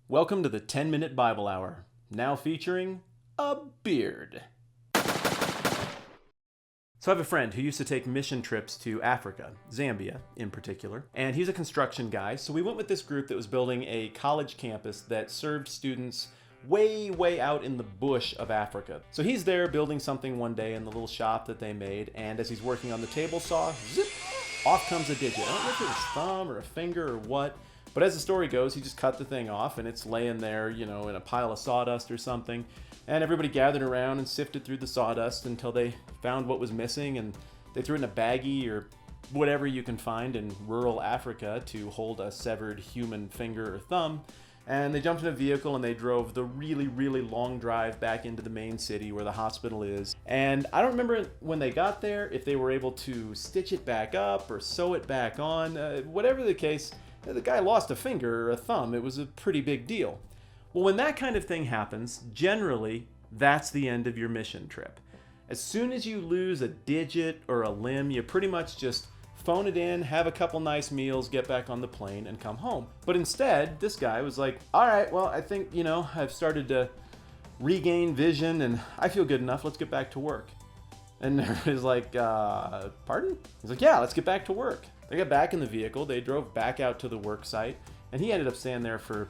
Welcome to the 10-Minute Bible Hour, now featuring a beard. So I have a friend who used to take mission trips to Africa, Zambia in particular, and he's a construction guy, so we went with this group that was building a college campus that served students way out in the bush of Africa. So he's there building something one day in the little shop that they made, and as he's working on the table saw, zip, off comes a digit. I don't know if it was thumb or a finger or what, but as the story goes, he just cut the thing off and it's laying there, in a pile of sawdust or something. And everybody gathered around and sifted through the sawdust until they found what was missing, and they threw it in a baggie or whatever you can find in rural Africa to hold a severed human finger or thumb. And they jumped in a vehicle and they drove the really long drive back into the main city where the hospital is. And I don't remember when they got there if they were able to stitch it back up or sew it back on. Whatever the case, the guy lost a finger or a thumb. It was a pretty big deal. Well, when that kind of thing happens, generally, that's the end of your mission trip. As soon as you lose a digit or a limb, you pretty much just phone it in, have a couple nice meals, get back on the plane, and come home. But instead, this guy was like, all right, well, I think, I've started to regain vision and I feel good enough. Let's get back to work. And everybody's like, pardon? He's like, yeah, let's get back to work. They got back in the vehicle. They drove back out to the work site. And he ended up staying there for,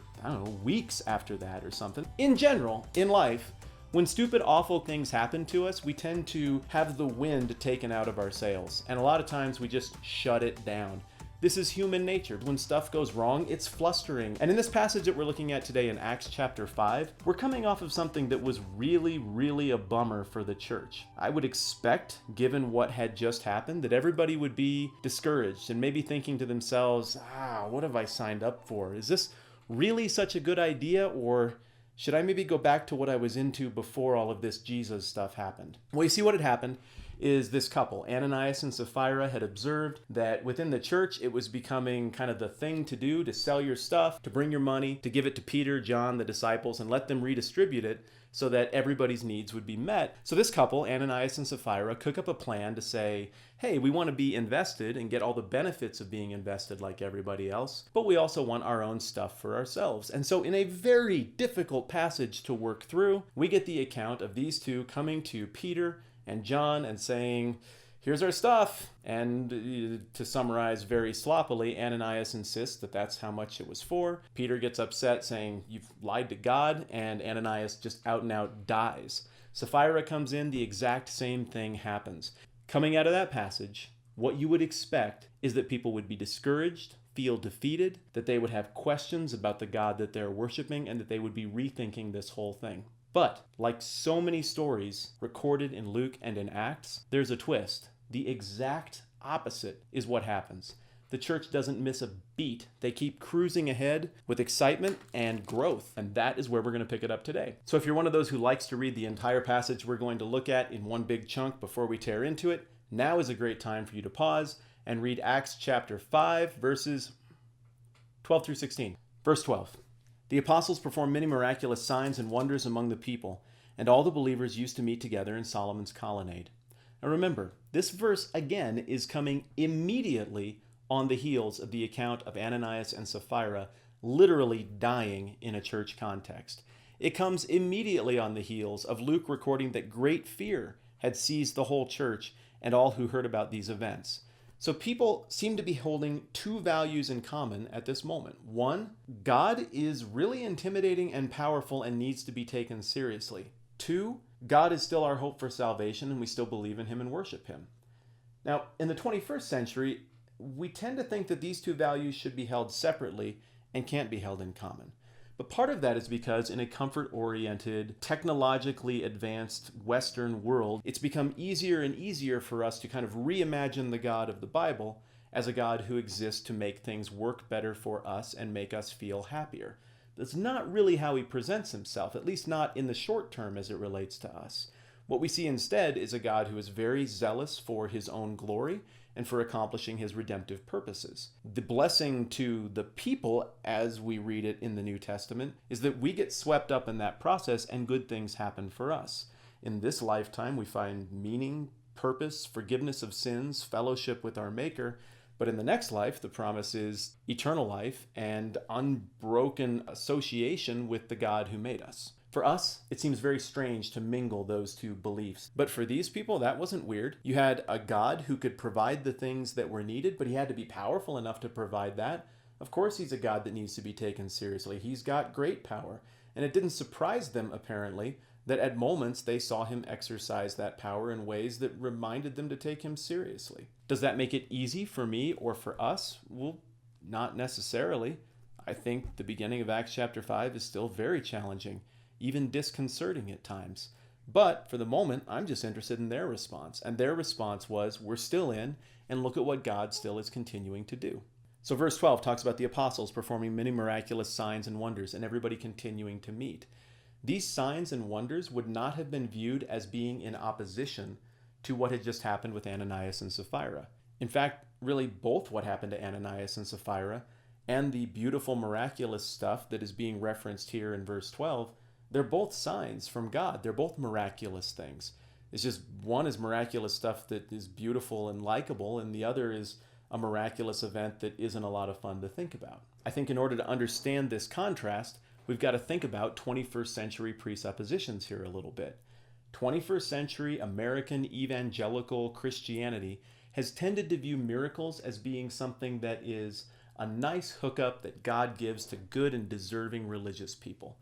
weeks after that or something. In general, in life, when stupid, awful things happen to us, we tend to have the wind taken out of our sails. And a lot of times we just shut it down. This is human nature. When stuff goes wrong, it's flustering. And in this passage that we're looking at today in Acts chapter 5, we're coming off of something that was really a bummer for the church. I would expect, given what had just happened, that everybody would be discouraged and maybe thinking to themselves, what have I signed up for? Is this really such a good idea, or should I maybe go back to what I was into before all of this Jesus stuff happened? Well, you see what had happened is this couple, Ananias and Sapphira, had observed that within the church, it was becoming kind of the thing to do, to sell your stuff, to bring your money, to give it to Peter, John, the disciples, and let them redistribute it so that everybody's needs would be met. So this couple, Ananias and Sapphira, cook up a plan to say, hey, we want to be invested and get all the benefits of being invested like everybody else, but we also want our own stuff for ourselves. And so in a very difficult passage to work through, we get the account of these two coming to Peter and John and saying, here's our stuff. And to summarize very sloppily, Ananias insists that that's how much it was for. Peter gets upset saying, you've lied to God, and Ananias just out and out dies. Sapphira comes in, the exact same thing happens. Coming out of that passage, what you would expect is that people would be discouraged, feel defeated, that they would have questions about the God that they're worshiping, and that they would be rethinking this whole thing. But, like so many stories recorded in Luke and in Acts, there's a twist. The exact opposite is what happens. The church doesn't miss a beat. They keep cruising ahead with excitement and growth. And that is where we're going to pick it up today. So if you're one of those who likes to read the entire passage we're going to look at in one big chunk before we tear into it, now is a great time for you to pause and read Acts chapter 5, verses 12 through 16. Verse 12. The apostles performed many miraculous signs and wonders among the people, and all the believers used to meet together in Solomon's colonnade. Now remember, this verse again is coming immediately on the heels of the account of Ananias and Sapphira literally dying in a church context. It comes immediately on the heels of Luke recording that great fear had seized the whole church and all who heard about these events. So people seem to be holding two values in common at this moment. One, God is really intimidating and powerful and needs to be taken seriously. Two, God is still our hope for salvation and we still believe in him and worship him. Now, in the 21st century, we tend to think that these two values should be held separately and can't be held in common. But part of that is because in a comfort-oriented, technologically advanced Western world, it's become easier and easier for us to kind of reimagine the God of the Bible as a God who exists to make things work better for us and make us feel happier. That's not really how he presents himself, at least not in the short term as it relates to us. What we see instead is a God who is very zealous for his own glory and for accomplishing his redemptive purposes. The blessing to the people, as we read it in the New Testament, is that we get swept up in that process and good things happen for us. In this lifetime, we find meaning, purpose, forgiveness of sins, fellowship with our Maker. But in the next life, the promise is eternal life and unbroken association with the God who made us. For us, it seems very strange to mingle those two beliefs. But for these people, that wasn't weird. You had a God who could provide the things that were needed, but he had to be powerful enough to provide that. Of course, he's a God that needs to be taken seriously. He's got great power. And it didn't surprise them, apparently, that at moments they saw him exercise that power in ways that reminded them to take him seriously. Does that make it easy for me or for us? Well, not necessarily. I think the beginning of Acts chapter 5 is still very challenging, even disconcerting at times. But for the moment, I'm just interested in their response. And their response was, we're still in, and look at what God still is continuing to do. So verse 12 talks about the apostles performing many miraculous signs and wonders and everybody continuing to meet. These signs and wonders would not have been viewed as being in opposition to what had just happened with Ananias and Sapphira. In fact, really both what happened to Ananias and Sapphira and the beautiful miraculous stuff that is being referenced here in verse 12, they're both signs from God. They're both miraculous things. It's just one is miraculous stuff that is beautiful and likable, and the other is a miraculous event that isn't a lot of fun to think about. I think in order to understand this contrast, we've got to think about 21st century presuppositions here a little bit. 21st century American evangelical Christianity has tended to view miracles as being something that is a nice hookup that God gives to good and deserving religious people.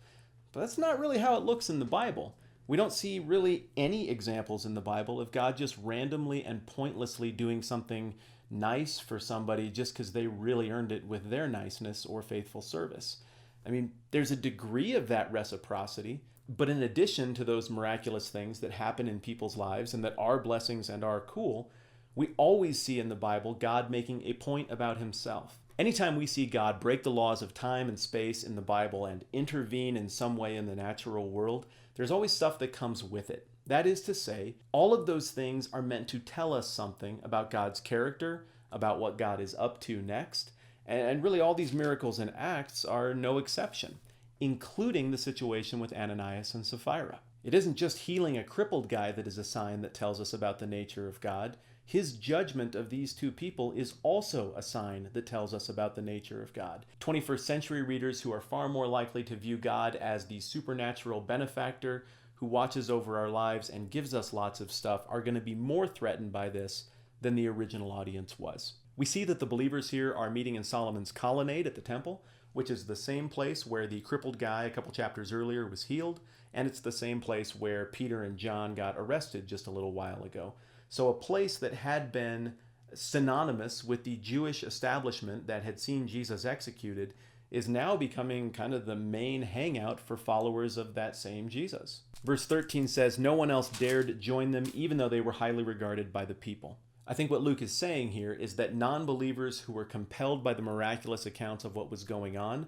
But that's not really how it looks in the Bible. We don't see really any examples in the Bible of God just randomly and pointlessly doing something nice for somebody just because they really earned it with their niceness or faithful service. I mean, there's a degree of that reciprocity, but in addition to those miraculous things that happen in people's lives and that are blessings and are cool, we always see in the Bible God making a point about himself. Anytime we see God break the laws of time and space in the Bible and intervene in some way in the natural world, there's always stuff that comes with it. That is to say, all of those things are meant to tell us something about God's character, about what God is up to next, and really all these miracles and acts are no exception, including the situation with Ananias and Sapphira. It isn't just healing a crippled guy that is a sign that tells us about the nature of God. His judgment of these two people is also a sign that tells us about the nature of God. 21st century readers who are far more likely to view God as the supernatural benefactor who watches over our lives and gives us lots of stuff are going to be more threatened by this than the original audience was. We see that the believers here are meeting in Solomon's colonnade at the temple, which is the same place where the crippled guy a couple chapters earlier was healed, and it's the same place where Peter and John got arrested just a little while ago. So a place that had been synonymous with the Jewish establishment that had seen Jesus executed is now becoming kind of the main hangout for followers of that same Jesus. Verse 13 says, "No one else dared join them, even though they were highly regarded by the people." I think what Luke is saying here is that non-believers who were compelled by the miraculous accounts of what was going on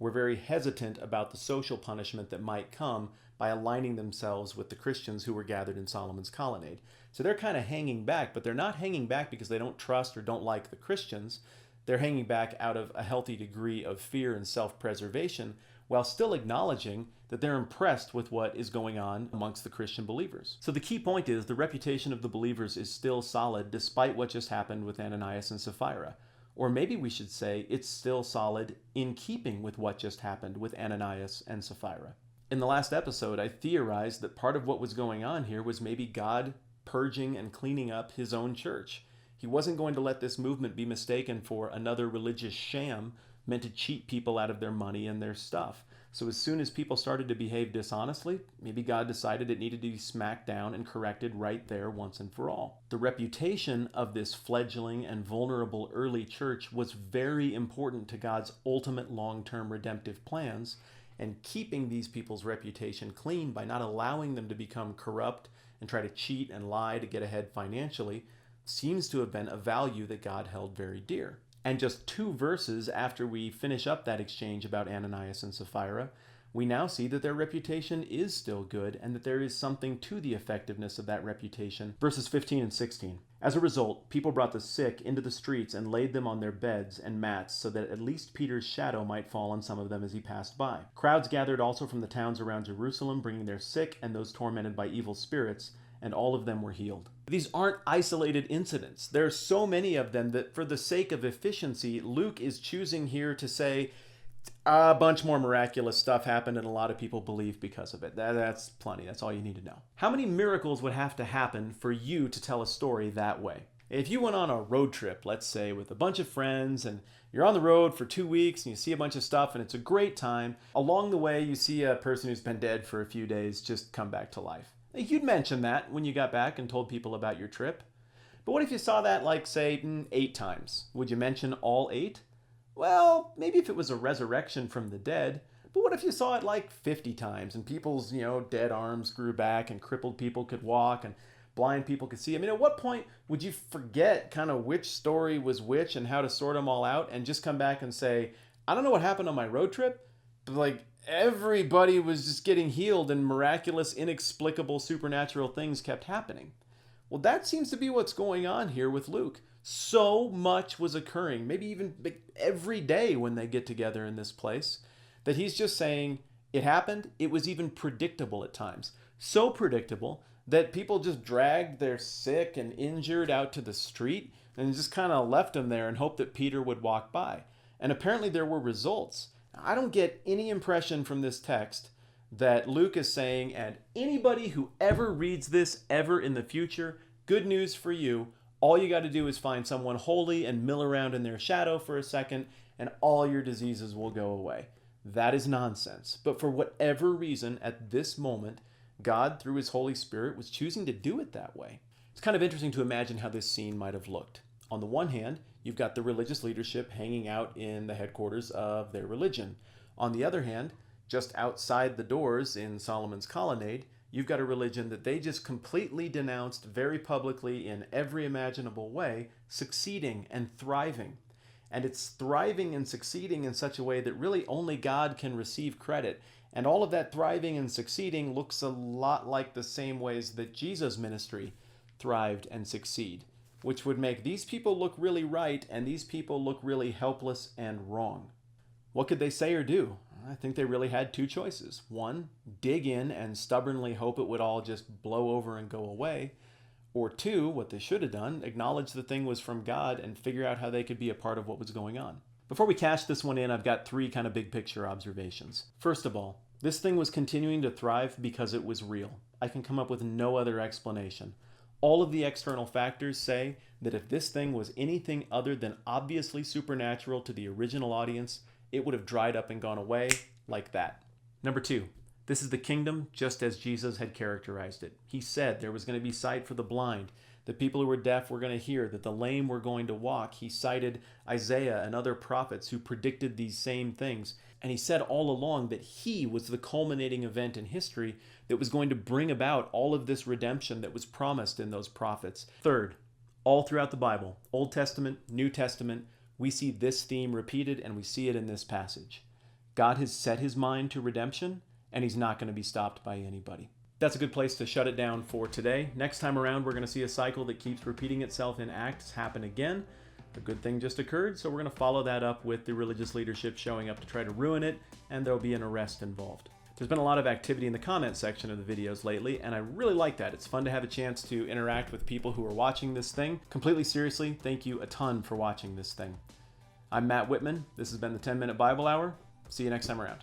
were very hesitant about the social punishment that might come by aligning themselves with the Christians who were gathered in Solomon's colonnade. So they're kind of hanging back, but they're not hanging back because they don't trust or don't like the Christians. They're hanging back out of a healthy degree of fear and self-preservation, while still acknowledging that they're impressed with what is going on amongst the Christian believers. So the key point is the reputation of the believers is still solid despite what just happened with Ananias and Sapphira. Or maybe we should say it's still solid in keeping with what just happened with Ananias and Sapphira. In the last episode, I theorized that part of what was going on here was maybe God purging and cleaning up his own church. He wasn't going to let this movement be mistaken for another religious sham meant to cheat people out of their money and their stuff. So as soon as people started to behave dishonestly, maybe God decided it needed to be smacked down and corrected right there once and for all. The reputation of this fledgling and vulnerable early church was very important to God's ultimate long-term redemptive plans, and keeping these people's reputation clean by not allowing them to become corrupt and try to cheat and lie to get ahead financially seems to have been a value that God held very dear. And just 2 verses after we finish up that exchange about Ananias and Sapphira, we now see that their reputation is still good and that there is something to the effectiveness of that reputation. Verses 15 and 16. "As a result, people brought the sick into the streets and laid them on their beds and mats so that at least Peter's shadow might fall on some of them as he passed by. Crowds gathered also from the towns around Jerusalem, bringing their sick and those tormented by evil spirits, and all of them were healed. These aren't isolated incidents. There are so many of them that for the sake of efficiency, Luke is choosing here to say a bunch more miraculous stuff happened and a lot of people believe because of it. That's plenty. That's all you need to know. How many miracles would have to happen for you to tell a story that way? If you went on a road trip, let's say, with a bunch of friends, and you're on the road for 2 weeks and you see a bunch of stuff and it's a great time, along the way you see a person who's been dead for a few days just come back to life. You'd mention that when you got back and told people about your trip. But what if you saw that, like, say, 8 times? Would you mention all 8? Well, maybe if it was a resurrection from the dead. But what if you saw it like 50 times and people's, dead arms grew back and crippled people could walk and blind people could see? I mean, at what point would you forget kind of which story was which and how to sort them all out and just come back and say, I don't know what happened on my road trip, but like everybody was just getting healed and miraculous, inexplicable, supernatural things kept happening? Well, that seems to be what's going on here with Luke. So much was occurring, maybe even every day when they get together in this place, that he's just saying it happened. It was even predictable at times. So predictable that people just dragged their sick and injured out to the street and just kind of left them there and hoped that Peter would walk by. And apparently there were results. I don't get any impression from this text that Luke is saying, and anybody who ever reads this ever in the future, good news for you. All you got to do is find someone holy and mill around in their shadow for a second, and all your diseases will go away. That is nonsense. But for whatever reason, at this moment, God, through his Holy Spirit, was choosing to do it that way. It's kind of interesting to imagine how this scene might have looked. On the one hand, you've got the religious leadership hanging out in the headquarters of their religion. On the other hand, just outside the doors in Solomon's colonnade, you've got a religion that they just completely denounced very publicly in every imaginable way, succeeding and thriving. And it's thriving and succeeding in such a way that really only God can receive credit. And all of that thriving and succeeding looks a lot like the same ways that Jesus' ministry thrived and succeed, which would make these people look really right and these people look really helpless and wrong. What could they say or do? I think they really had 2 choices. 1, dig in and stubbornly hope it would all just blow over and go away. Or 2, what they should have done, acknowledge the thing was from God and figure out how they could be a part of what was going on. Before we cash this one in, I've got 3 kind of big picture observations. First of all, this thing was continuing to thrive because it was real. I can come up with no other explanation. All of the external factors say that if this thing was anything other than obviously supernatural to the original audience, it would have dried up and gone away like that. Number 2, this is the kingdom just as Jesus had characterized it. He said there was going to be sight for the blind, that people who were deaf were going to hear, that the lame were going to walk. He cited Isaiah and other prophets who predicted these same things. And he said all along that he was the culminating event in history that was going to bring about all of this redemption that was promised in those prophets. Third, all throughout the Bible, Old Testament, New Testament, we see this theme repeated and we see it in this passage. God has set his mind to redemption and he's not going to be stopped by anybody. That's a good place to shut it down for today. Next time around, we're going to see a cycle that keeps repeating itself in Acts happen again. A good thing just occurred, so we're going to follow that up with the religious leadership showing up to try to ruin it, and there'll be an arrest involved. There's been a lot of activity in the comment section of the videos lately, and I really like that. It's fun to have a chance to interact with people who are watching this thing. Completely seriously, thank you a ton for watching this thing. I'm Matt Whitman. This has been the 10-Minute Bible Hour. See you next time around.